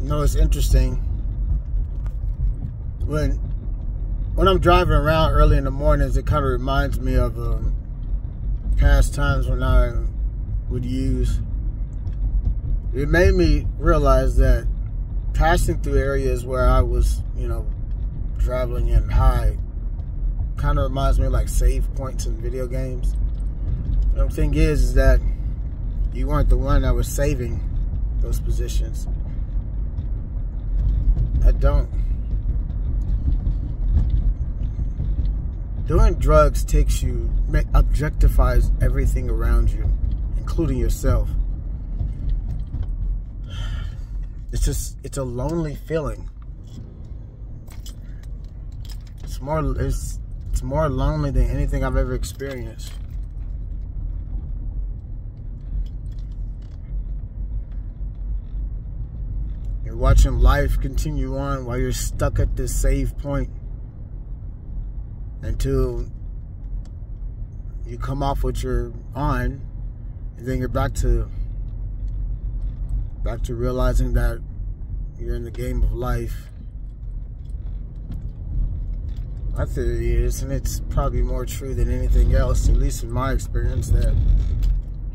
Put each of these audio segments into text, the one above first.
It's interesting. When I'm driving around early in the mornings, it kind of reminds me of past times when I would use. It made me realize that passing through areas where I was, traveling in high, kind of reminds me of like save points in video games. The thing is that you weren't the one that was saving those positions. Doing drugs objectifies everything around you, including yourself. It's a lonely feeling. It's more lonely than anything I've ever experienced. You're watching life continue on while you're stuck at this save point until you come off what you're on, and then you're back to realizing that you're in the game of life. My theory is, and it's probably more true than anything else, at least in my experience, that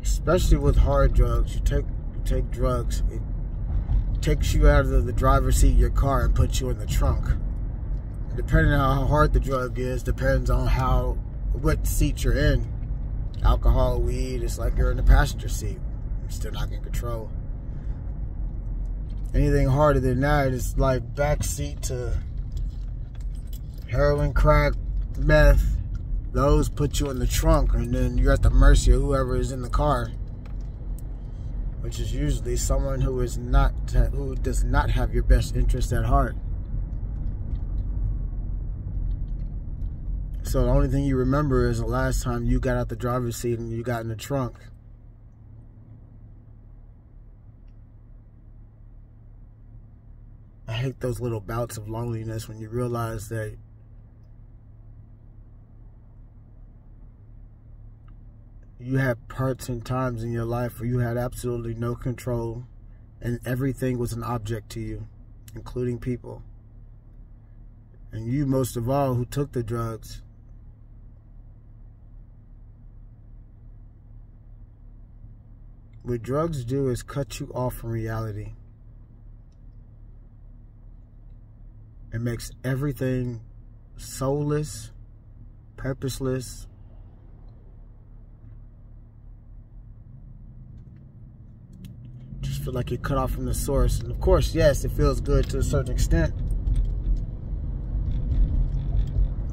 especially with hard drugs, you take drugs, it takes you out of the driver's seat of your car and puts you in the trunk. And depending on how hard the drug is, depends on what seat you're in. Alcohol, weed, it's like you're in the passenger seat. You're still not in control. Anything harder than that is like backseat to heroin, crack, meth. Those put you in the trunk, and then you're at the mercy of whoever is in the car, which is usually someone who does not have your best interest at heart. So the only thing you remember is the last time you got out the driver's seat and you got in the trunk. I hate those little bouts of loneliness when you realize that you had parts and times in your life where you had absolutely no control and everything was an object to you, including people. And you, most of all, who took the drugs. What drugs do is cut you off from reality. It makes everything soulless, purposeless. Just feel like you're cut off from the source. And of course, yes, it feels good to a certain extent,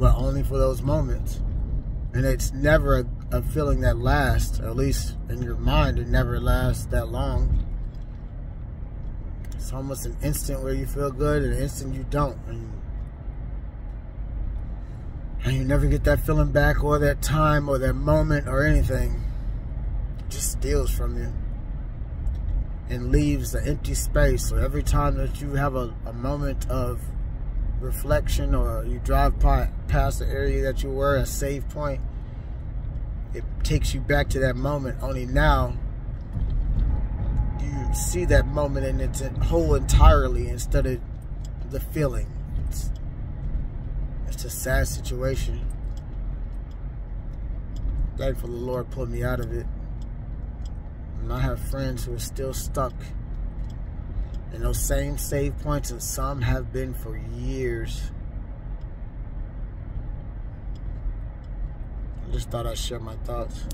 but only for those moments. And it's never a feeling that lasts, at least in your mind, it never lasts that long. It's almost an instant where you feel good and an instant you don't. And you never get that feeling back, or that time, or that moment, or anything. It just steals from you and leaves an empty space. So every time that you have a moment of reflection, or you drive past the area that you were, a save point, it takes you back to that moment. Only now you see that moment in its whole entirely instead of the feeling. It's a sad situation. Thankful the Lord pulled me out of it. And I have friends who are still stuck in those same save points, and some have been for years. I just thought I'd share my thoughts.